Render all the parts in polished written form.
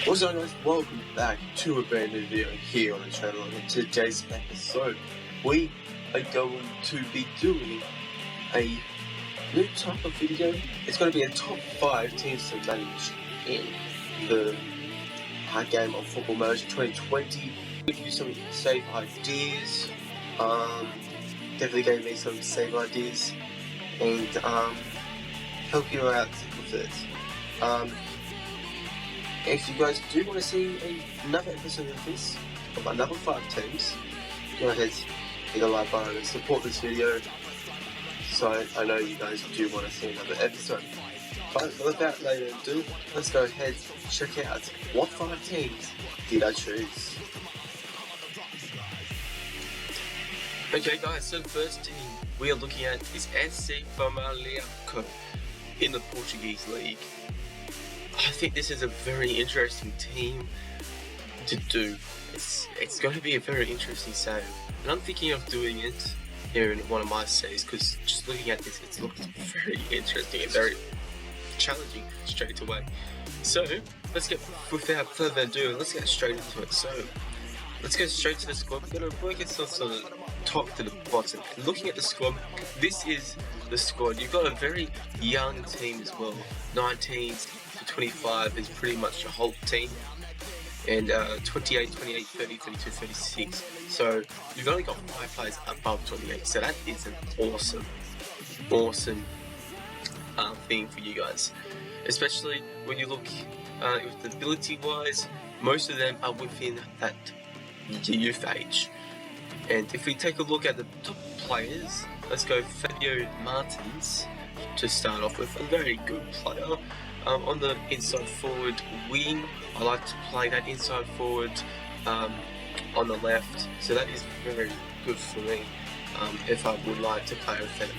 What's up guys, welcome back to a brand new video here on the channel. In today's episode, we are going to be doing a new type of video. It's going to be a top 5 teams to manage in the game of Football Manager 2020. Give you some save ideas, definitely gave me some save ideas and help you out with it. If you guys do want to see another episode of this, of another 5 teams, go ahead, hit the like button and support this video. So I know you guys do want to see another episode. But without further ado, let's go ahead and check out what 5 teams did I choose. Okay guys, so the first team we are looking at is SC Famalicao in the Portuguese league. I think this is a very interesting team to do. It's going to be a very interesting save, and I'm thinking of doing it here in one of my saves because just looking at this, it looks very interesting and very challenging straight away. So let's get, without further ado, let's get straight into it. So let's go straight to the squad. We're going to work it from the top to the bottom. Looking at the squad, this is the squad. You've got a very young team as well. 19s to 25 is pretty much your whole team. And 28, 28, 30, 32, 36. So you've only got 5 players above 28. So that is an awesome thing for you guys. Especially when you look with ability wise, most of them are within that youth age. And if we take a look at the top players, let's go Fabio Martins to start off with, a very good player. On the inside forward wing, I like to play that inside forward on the left, so that is very good for me if I would like to play with them,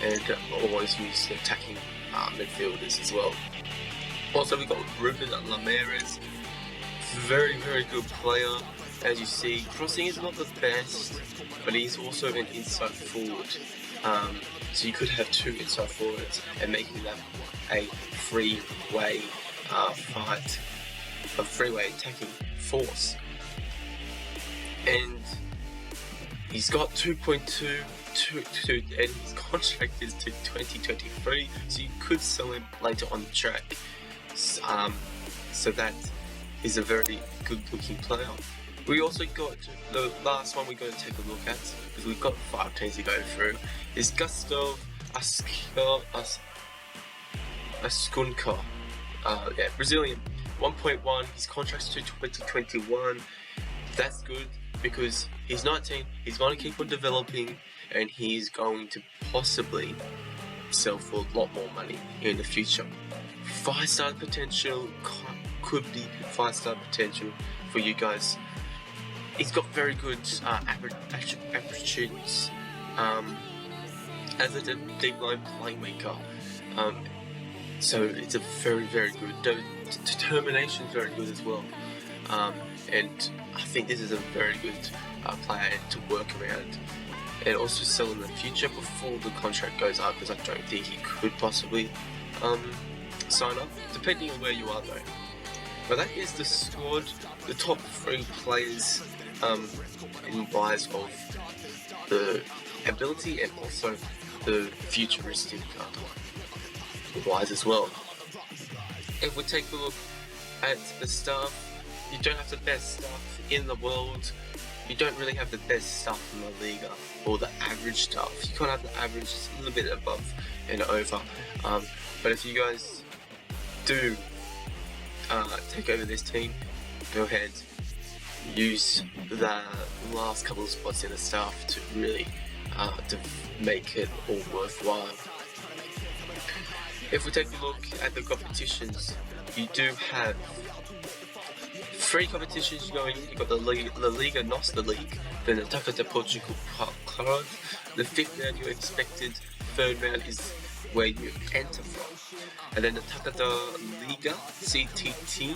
and always use the attacking midfielders as well. Also we've got Ruben Lameres, very good player. As you see, crossing is not the best, but he's also an inside forward. So you could have 2 inside forwards and making that a freeway fight, a freeway attacking force. And he's got 2.2 and his contract is to 2023, so you could sell him later on the track. So that is a very good looking player. We also got the last one we're going to take a look at, because we've got 5 teams to go through, is Gustav Ascunca, Brazilian, 1.1, his contract's to 2021. That's good because he's 19, he's going to keep on developing, and he's going to possibly sell for a lot more money in the future. 5-star potential, could be 5-star potential for you guys. He's got very good attributes as a deep line playmaker. So it's a very good. Determination is very good as well. And I think this is a very good player to work around and also sell in the future before the contract goes up, because I don't think he could possibly sign up, depending on where you are though. But that is the squad, the top 3 players in wise of the ability and also the futuristic wise as well. If we take a look at the staff, you don't have the best staff in the world. You don't really have the best staff in La Liga, or the average staff. You can't have the average, just a little bit above and over. But if you guys do take over this team, go ahead, use the last couple of spots in the staff to really to make it all worthwhile. If we take a look at the competitions, you do have 3 competitions going. You've got the La Liga Nossa League, then the Taça de Portugal Club. The 5th round you expected, 3rd round is where you enter from. And then the Taça da Liga CTT,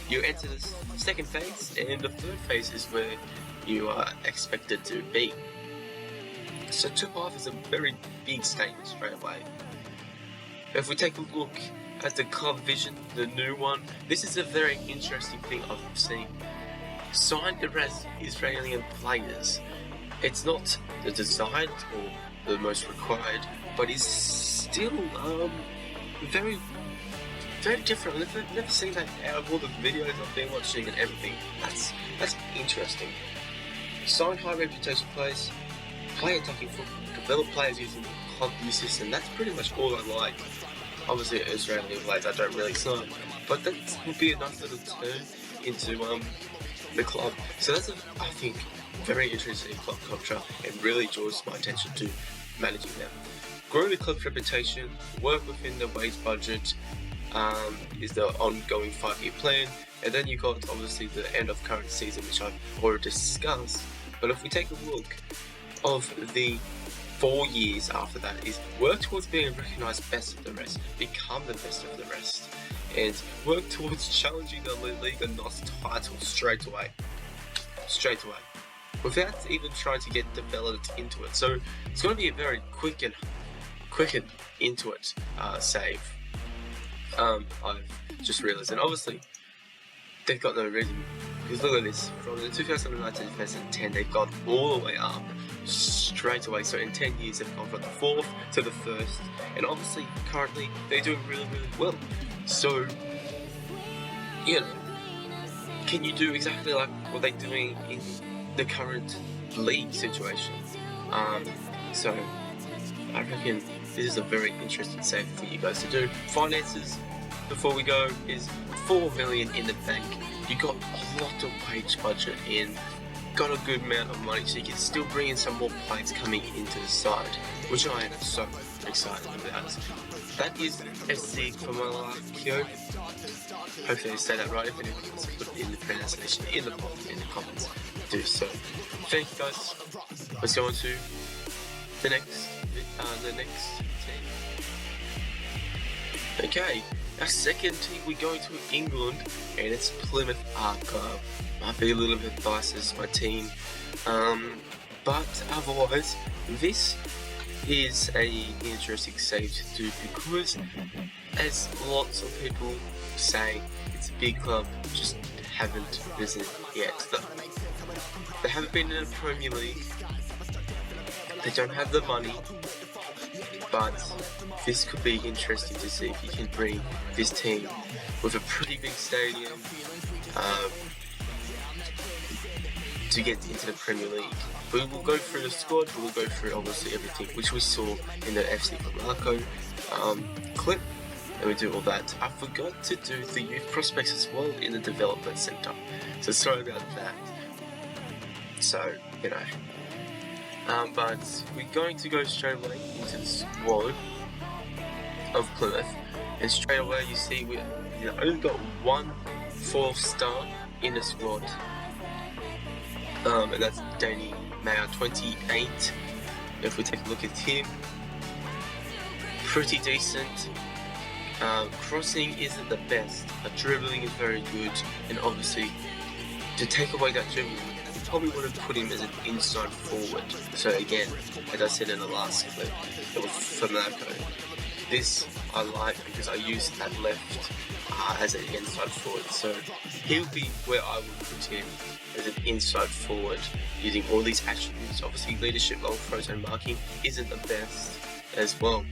you enter the 2nd phase, and the 3rd phase is where you are expected to be. So top 5 is a very big stage straight away. If we take a look at the club vision, the new one, this is a very interesting thing I've seen. Signed as Israeli players. It's not the desired or the most required, but it's still very, very different. I've never seen that out of all the videos I've been watching and everything. That's interesting. Sign high reputation players, play attacking football, develop players using the club view system. That's pretty much all I like. Obviously, Israeli players I don't really sign, but that would be enough for the turn into the club. So that's I think very interesting club culture and really draws my attention to managing them. Grow the club's reputation, work within the wage budget. Is the ongoing 5-year plan, and then you got obviously the end of current season, which I've already discussed. But if we take a look of the 4 years after that, is work towards being recognised best of the rest, become the best of the rest, and work towards challenging the La Liga NOS title straight away, without even trying to get developed into it. So it's going to be a very quick and into it save. I've just realised, and obviously they've got no reason, because look at this, from the 2009-2010 they've gone all the way up straight away. So in 10 years they've gone from the 4th to the 1st, and obviously currently they're doing really well. So you know, can you do exactly like what they're doing in the current league situation? So I reckon this is a very interesting save for you guys to do. Finances, before we go, is 4 million in the bank. You got a lot of wage budget in, got a good amount of money, so you can still bring in some more players coming into the side, which I am so excited about. That is SC Famalicao. Hopefully I say that right. If anyone wants to put in the pronunciation in the comments, do so. Thank you guys. Let's go on to the next team. Okay, our second team, we're going to England, and it's Plymouth Argyle. Might be a little bit biased as my team, but otherwise, this is a interesting save to do, because as lots of people say, it's a big club, just haven't visited yet. They haven't been in the Premier League, they don't have the money, but this could be interesting to see if you can bring this team with a pretty big stadium to get into the Premier League. We will go through the squad, we will go through obviously everything which we saw in the FC Famalicao clip, and we do all that. I forgot to do the youth prospects as well in the development centre, so sorry about that. So, you know, but we're going to go straight away into the squad of Plymouth, and straight away you see we only got 1 4-star in the squad, and that's Danny Mayer, 28. If we take a look at him, pretty decent. Crossing isn't the best, but dribbling is very good, and obviously to take away that dribbling, you probably would have put him as an inside forward. So again, as I said in the last clip, it was Famalicao. This I like because I use that left as an inside forward, so he'll be where I would put him, as an inside forward, using all these attributes. Obviously leadership, long throws and marking isn't the best as well.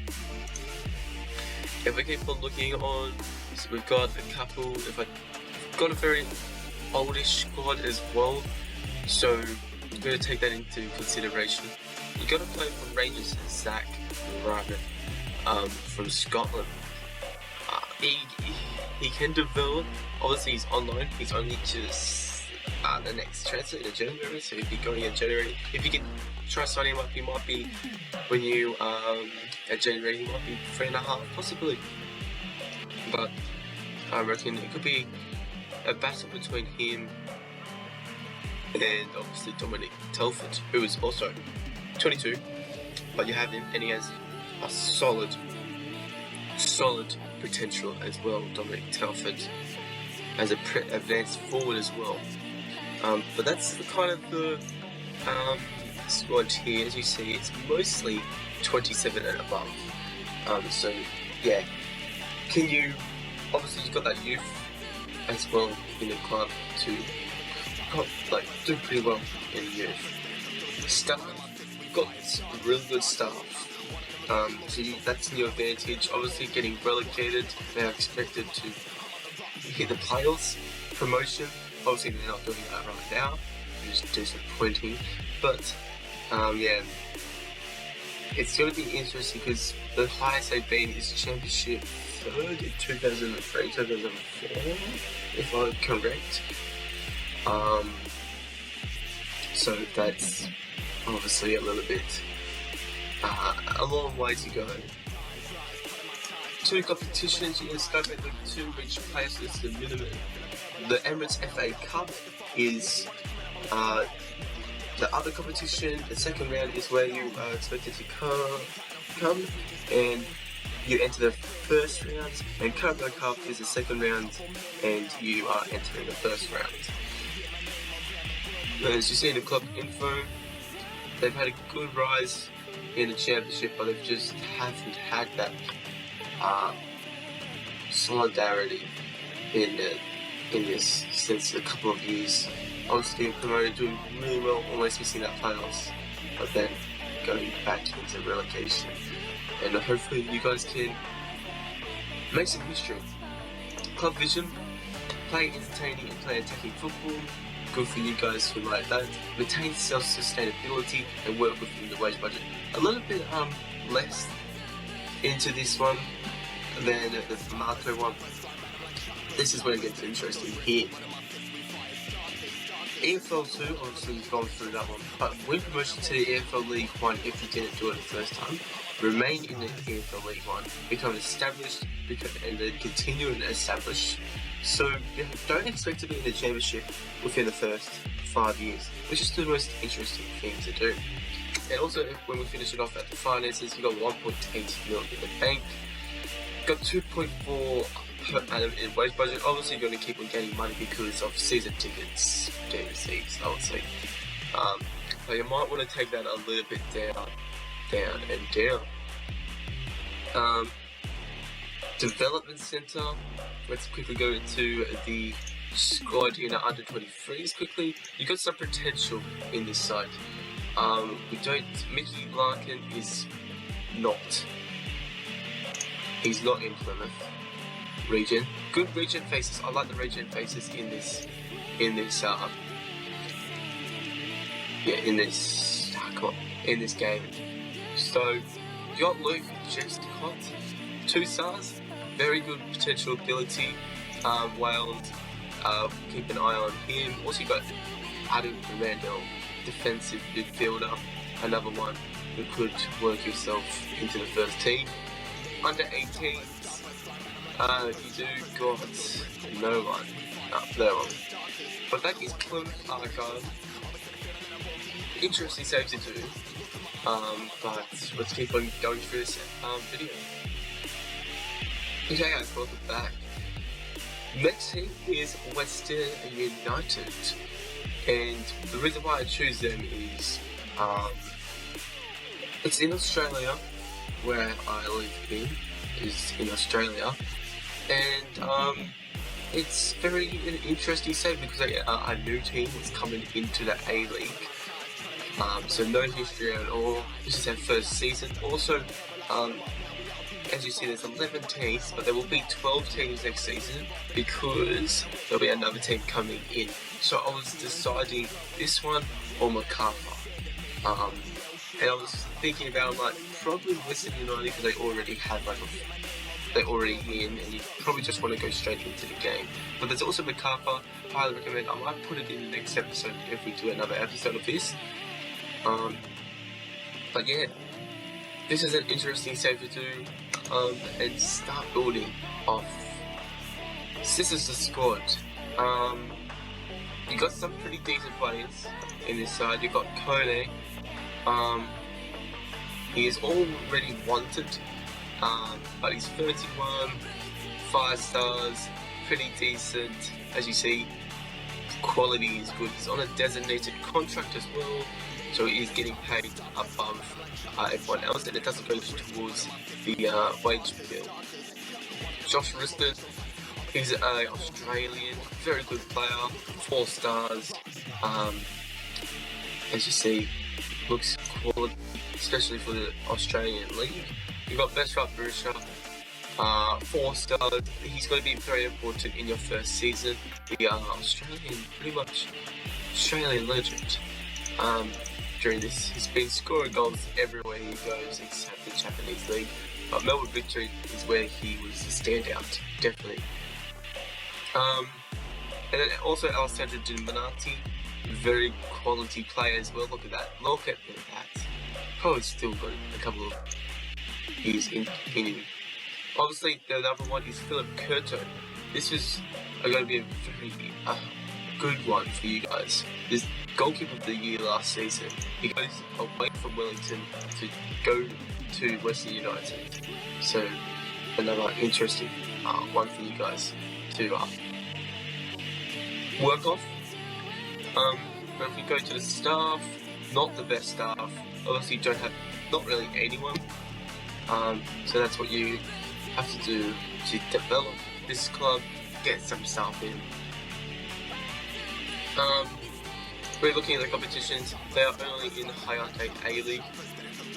If we keep on looking on, so we've got a couple, we've got a very oldish squad as well, so I'm going to take that into consideration. You got to play for Rangers, Zach Ryman from Scotland. He can develop. Obviously he's online, he's only just the next transfer in January, so if you're going in January, if you can try signing him up, he might be, when you at January, he might be 3.5 possibly, but I reckon it could be a battle between him and obviously Dominic Telford, who is also 22, but you have him and he has a solid potential as well. Dominic Telford as a advanced forward as well. But that's the kind of the squad here. As you see, it's mostly 27 and above. So yeah, can you, obviously you've got that youth as well in the club to do pretty well in youth. Staff, you've got really good staff. So that's your advantage. Obviously getting relegated, they are expected to hit the playoffs, promotion. Obviously they're not doing that right now, which is disappointing. But yeah, it's going to be interesting because the highest they've been is Championship 3rd in 2003, 2004, if I'm correct. So that's obviously a little bit, a long way to go. 2 competitions, you can start at League 2, which places the minimum. The Emirates FA Cup is the other competition. The second round is where you are expected to come, and you enter the first round. And Carabao Cup is the second round, and you are entering the first round. As you see in the club info, they've had a good rise in the championship, but they just haven't had that solidarity in this since a couple of years. Obviously promoted, doing really well, almost missing that playoffs, but then going back into relegation. And hopefully you guys can make some history. Club vision, play entertaining and play attacking football. Good for you guys who like that. Retain self-sustainability and work within the wage budget. A little bit less into this one than the Famalicao one. This is where it gets interesting here. EFL2, obviously you've gone through that one, but win promotion to the EFL League 1 if you didn't do it the first time. Remain in the EFL League 1, become established, and then continue and establish. So you don't expect to be in the championship within the first 5 years, which is the most interesting thing to do. And also, when we finish it off at the finances, you got 1.8 million in the bank, got 2.4 per annum in wage budget. Obviously, you're going to keep on getting money because of season tickets, DVCs, I would say. But you might want to take that a little bit down. Development Centre. Let's quickly go into the squad in under 23s quickly. You got some potential in this side. Mickey Larkin is not. He's not in Plymouth region. Good region faces. I like the region faces in this game. So you got Luke Jestcott, 2 stars, very good potential ability. Wales, keep an eye on him. Also you got Adam Randall, defensive midfielder, another one who could work yourself into the first team. Under 18s, you do got no one. There one. But that is Plymouth Argyle. Interesting save to do. But let's keep on going through this video. Okay guys, welcome back. Next team is Western United. And the reason why I choose them is it's in Australia, where I live is in Australia, and it's very an interesting save because a new team is coming into the A-League, so no history at all. This is their first season. Also, as you see, there's 11 teams, but there will be 12 teams next season because there'll be another team coming in. So I was deciding this one or MacArthur. And I was thinking about probably Western United because they already had they're already in, and you probably just want to go straight into the game. But there's also MacArthur. Highly recommend. I might put it in the next episode if we do another episode of this. But yeah, this is an interesting save to do, and start building off. This is the squad. You got some pretty decent players in this side. You got Kone. He is already wanted, but he's 31, 5 stars, pretty decent. As you see, quality is good. He's on a designated contract as well, so he is getting paid above everyone else, and it doesn't go towards the wage bill. Josh Riston, he's an Australian, very good player, 4 stars. As you see, looks quality, especially for the Australian League. You've got Beshrat Burusha, 4 stars. He's going to be very important in your first season. The Australian, pretty much Australian legend. During this, he's been scoring goals everywhere he goes except the Japanese League. But Melbourne Victory is where he was a standout, definitely. And then also Alessandro Di Manati, very quality player as well. Look at that. Look at that. Probably still got a couple of years in him. Obviously, the other one is Philip Curto. This is going to be a very good one for you guys. This goalkeeper of the year last season. He goes away from Wellington to go to Western United. So, another interesting one for you guys to work off. But if we go to the staff, not the best staff. Obviously, don't have not really anyone. So that's what you have to do to develop this club, get some staff in. We're looking at the competitions. They are only in the Hayate A-League,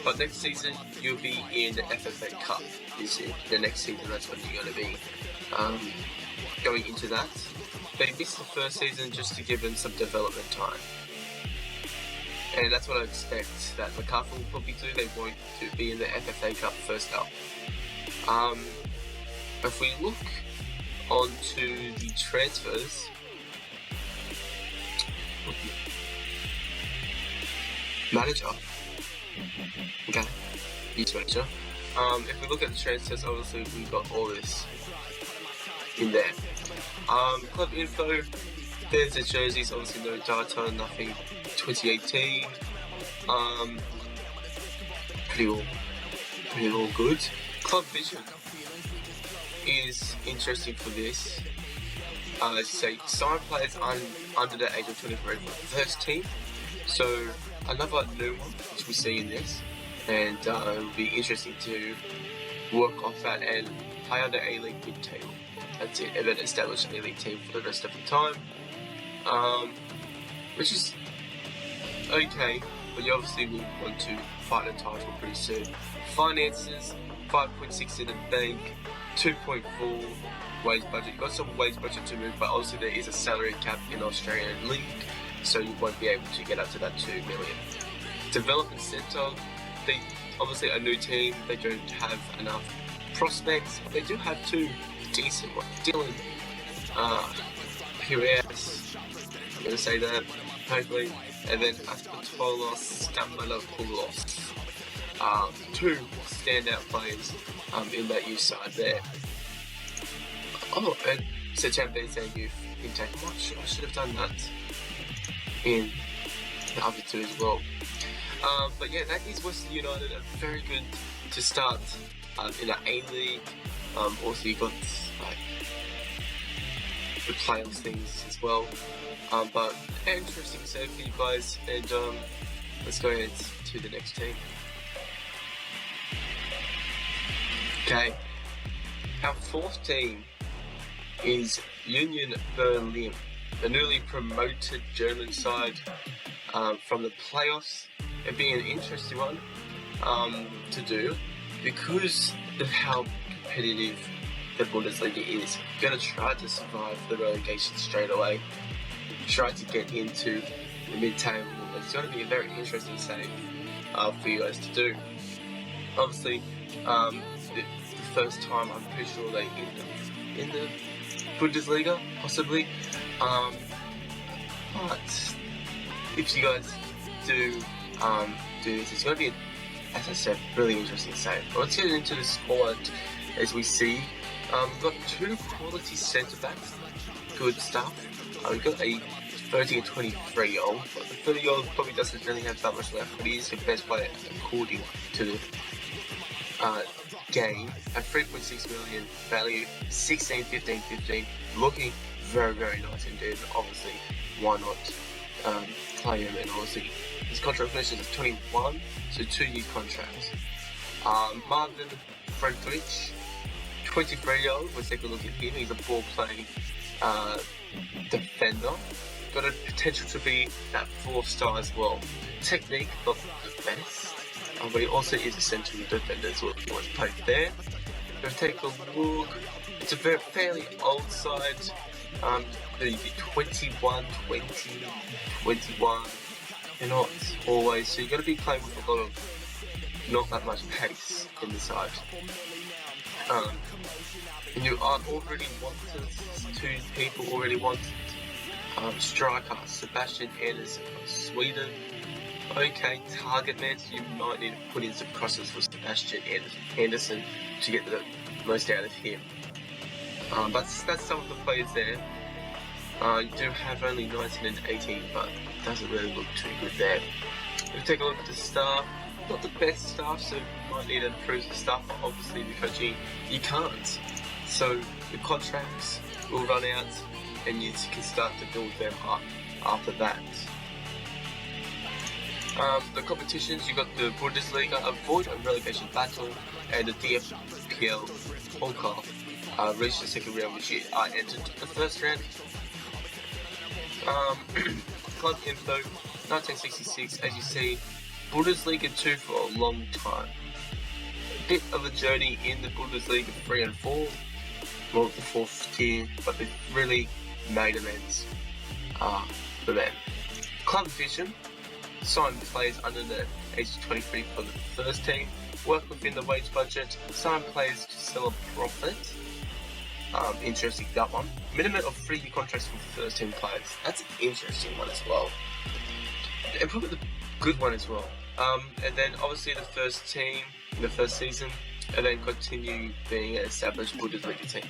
but next season you'll be in the FFA Cup. This is the next season. That's when you're going to be going into that. They missed the first season just to give them some development time, and that's what I expect that MacArthur will probably do. They want to be in the FFA Cup first up. If we look onto the transfers, manager. Okay, youth manager. If we look at the transfers, obviously we've got all this in there. Club info, there's the jerseys, obviously no data, nothing 2018. Pretty all good. Club vision is interesting for this. Say sign players under the age of 23 for the first team. So another new one which we see in this, and it will be interesting to work off that and play under A-League mid-table. That's it, and then establish an A-League team for the rest of the time, which is okay, but you obviously will want to fight a title pretty soon. Finances, 5.6 in the bank, 2.4 wage budget. You've got some wage budget to move, but obviously there is a salary cap in the Australian League, so you won't be able to get up to that 2 million. Development Centre, they obviously a new team, they don't have enough prospects, but they do have 2 decent ones. Dylan Pires, I'm going to say that, hopefully, and then Aspatolos Stamanopoulos. 2 standout players in that youth side there. Oh, and Sechambe's our youth intake. I should have done that in the other 2 as well. But yeah, that is Western United. Very good to start in the A-League. Also, you've got like the playoffs things as well. But interesting save for you guys. And let's go ahead to the next team. Okay, our 4th team is Union Berlin, the newly promoted German side from the playoffs. It'd be an interesting one to do because of how competitive the Bundesliga is. You're going to try to survive the relegation straight away, try to get into the mid-table. It's going to be a very interesting save for you guys to do. Obviously, the first time I'm pretty sure they end up in the Bundesliga, possibly. But if you guys do this, it's going to be, as I said, really interesting save. But let's get into the squad as we see. We've got 2 quality centre backs, good stuff. We've got a 30 and 23-year-old, but the 30-year-old probably doesn't really have that much left, but he is the best player according to the game at 3.6 million value, 16, 15, 15, looking very, very nice indeed. Obviously, why not play him? And obviously, his contract finishes at 21, so 2-year contract. Marvin Friedrich, 23-year-old, let's take a look at him. He's a ball-playing defender. Got a potential to be that 4-star as well. Technique, not the best, but he also is a central defender as well if you want to play there. We'll take a look. It's a fairly old side. Maybe 21, 20, 21. They're not always, so you've got to be playing with a lot of not that much pace in the side. And you are already wanted, 2 people already wanted. Striker Sebastian Anderson from Sweden. Okay, target man, so you might need to put in some crosses for Sebastian Anderson to get the most out of him. But that's some of the players there. You do have only 19 and 18, but it doesn't really look too good there. We'll take a look at the staff. Not the best staff, so you might need to improve the staff, but obviously the coaching, you can't. So the contracts will run out, and you can start to build them up after that. The competitions, you got the Bundesliga, avoid a relegation battle, and the DFPL Pokal reached the second round, which I entered the first round. Club info, 1966, as you see, Bundesliga 2 for a long time. A bit of a journey in the Bundesliga 3 and 4, well, the 4th tier, but they've really made amends for them. Club vision, sign players under the age of 23 for the first team, work within the wage budget, sign players to sell a profit. Interesting, that one. Minimum of 3-year contracts for first team players. That's an interesting one as well. And probably the good one as well. And then obviously the first team in the first season, and then continue being an established Bundesliga team.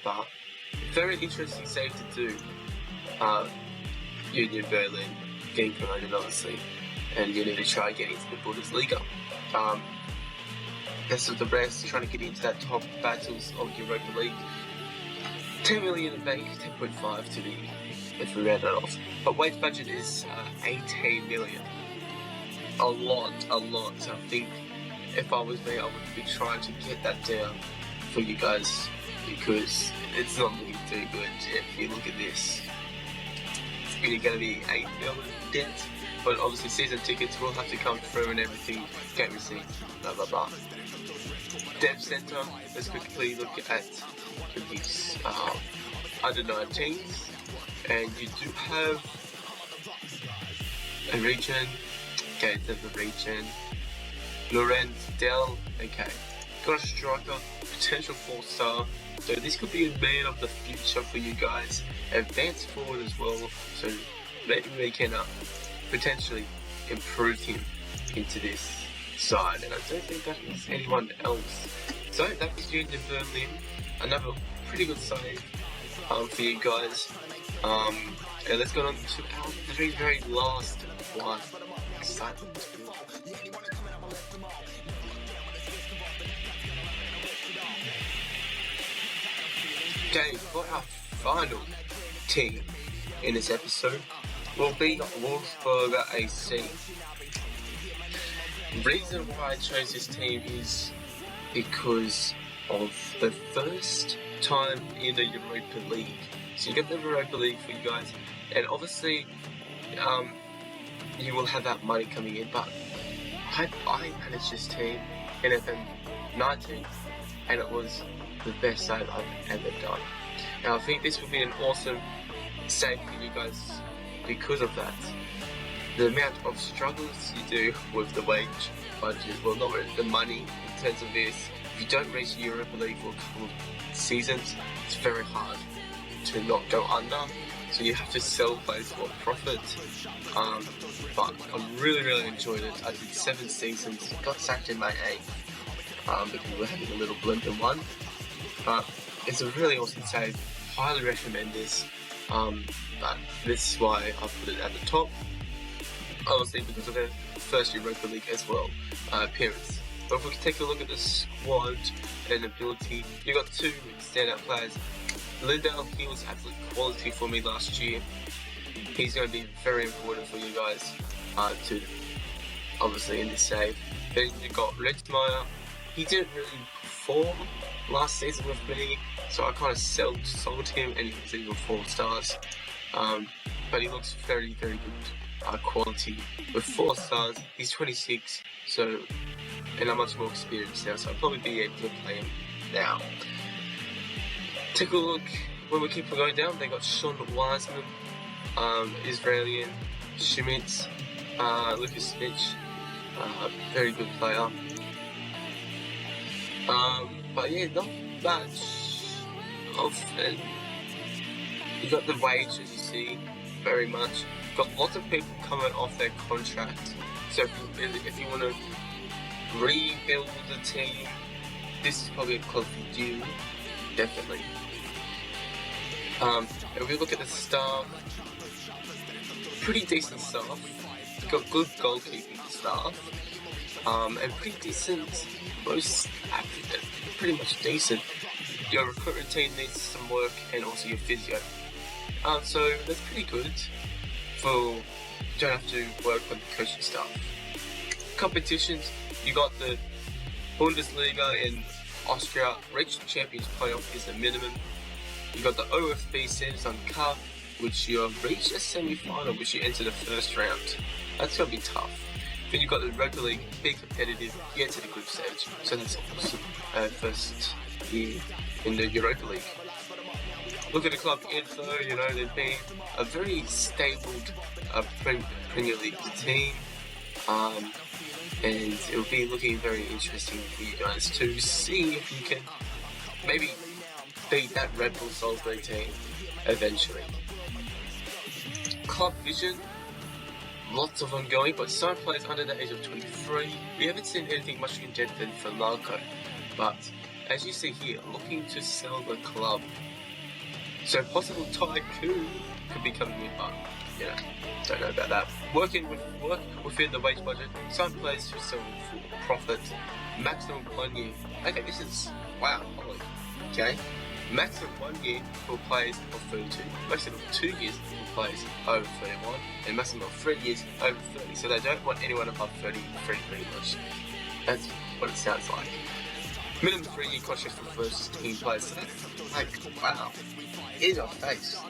But very interesting save to do. Union Berlin getting promoted obviously, and you need to try and get into the Bundesliga. Rest of the rest, trying to get into that top battles of Europa League. 10 million in the bank, 10.5 to be, if we round it off. But wage budget is 18 million. A lot. I think if I was me, I would be trying to get that down for you guys, because it's not looking too good. If you look at this, it's really going to be 8 million debt. But obviously season tickets will have to come through and everything, game receipts, blah blah blah. Dev Center, let's quickly look at these under 19s, and you do have a region. Okay, there's the region. Lorenz Dell, okay. Got a striker, potential 4-star. So this could be a man of the future for you guys. Advanced forward as well, so maybe we can potentially improve him into this side. And I don't think that is anyone else. So that was Union Berlin. Another pretty good side for you guys. And let's go on to our very last one. Excitement. Okay, for our final team in this episode will be Wolfsberger AC. The reason why I chose this team is because of the first time in the Europa League. So you get the Europa League for you guys, and obviously you will have that money coming in, but I managed this team in FM20, and it was the best save I've ever done. Now I think this will be an awesome save for you guys because of that. The amount of struggles you do with the wage budget, well not really, the money in terms of this. If you don't reach the Europa League for a couple of seasons, it's very hard to not go under. So you have to sell players for profit. But I really enjoyed it. I did 7 seasons, got sacked in my 8th because we were having a little blimp in one. But it's a really awesome save. Highly recommend this. But this is why I put it at the top. Obviously because of their first Europa League as well appearance. But if we can take a look at the squad and ability, you got 2 standout players. Lindell, he was absolute quality for me last year. He's going to be very important for you guys to obviously in this save. Then you got Redsmeyer. He didn't really perform last season with me, so I kind of sold him, and he was even 4 stars. But he looks very, very good quality. With 4 stars, he's 26, and I'm much more experienced now, so I'll probably be able to play him now. Take a look, when we keep going down, they got Sean Wiseman, Israeli, Schmitz, Lucas Mitch, very good player. But yeah, not much of it. You got the wages, you see, very much. Got lots of people coming off their contract. So if you want to rebuild the team, this is probably a club for you, definitely. If we look at the staff, pretty decent staff. Got good goalkeeping staff, and pretty decent, pretty much decent. Your recruitment team needs some work, and also your physio. So that's pretty good. You don't have to work on the coaching staff. Competitions, you got the Bundesliga in Austria. Reach the Champions playoff is the minimum. You got the OFB Samsung Cup, which you reach a semi-final, which you enter the first round. That's gonna be tough. Then you got the Rugby League, be competitive, get to the group stage. So that's awesome. First year in the Europa League. Look at the club info. They've been a very stable Premier League team, and it'll be looking very interesting for you guys to see if you can maybe beat that Red Bull Salzburg team eventually. Club vision, lots of ongoing, but some players under the age of 23. We haven't seen anything much in depth in Famalicao, but as you see here, looking to sell the club. So possible tycoon could be coming in, but don't know about that. Work within the wage budget. Some players who sell for profit. Maximum 1 year. Okay, this is holy. Okay. Maximum 1 year for players of 32. Maximum 2 years for players over 31, and maximum 3 years over 30. So they don't want anyone above 33 pretty much. That's what it sounds like. Minimum 3-year contracts for first team players. So in your face,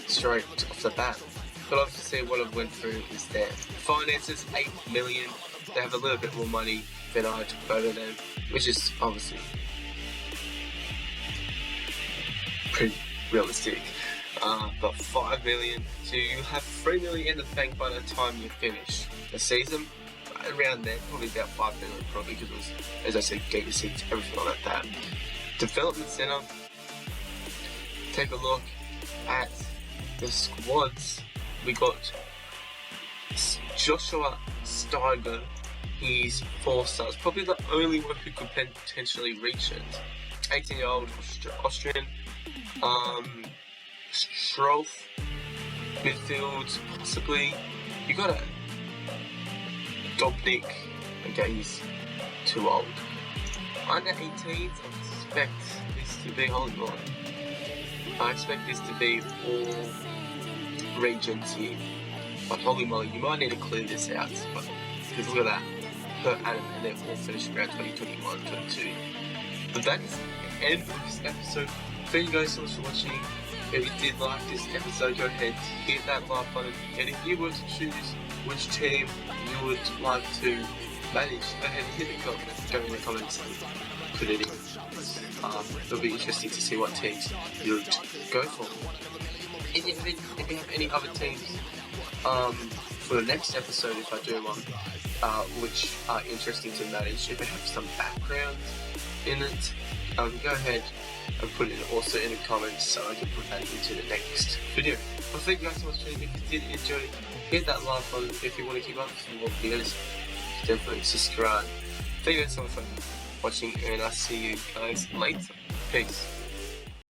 straight off the bat. But obviously what I've went through is their finances, 8 million. They have a little bit more money than I took over them, which is obviously pretty realistic. But 5 million, so you have 3 million in the bank by the time you finish the season. Around there, probably about 5 million, probably, because it was, as I said, gate receipts, everything like that. Development Centre, take a look at the squads. We got Joshua Steiger, he's 4 stars, probably the only one who could potentially reach it. 18-year-old Austrian. Stroth, midfield, possibly. You got a Dobnik, okay, he's too old. Under 18s, I expect this to be, hold on. I expect this to be all regions here. But holy moly, you might need to clear this out. Because look at that, per annum, and they're all finished around 2021, 22. But that is the end of this episode. Thank you guys so much for watching. If you did like this episode, go ahead, hit that like button. And if you were to choose which team you would like to manage, go ahead and hit the comments. Go in the comments and put it in. It'll be interesting to see what teams you would go for. And if you have any other teams for the next episode, if I do one, which are interesting to manage, if they have some background in it, go ahead and put it also in the comments so I can put that into the next video. Well, thank you guys so much for watching. If you did enjoy, hit that like button. If you want to keep up with more videos, definitely subscribe. Thank you guys so much for watching, and I'll see you guys later. Peace.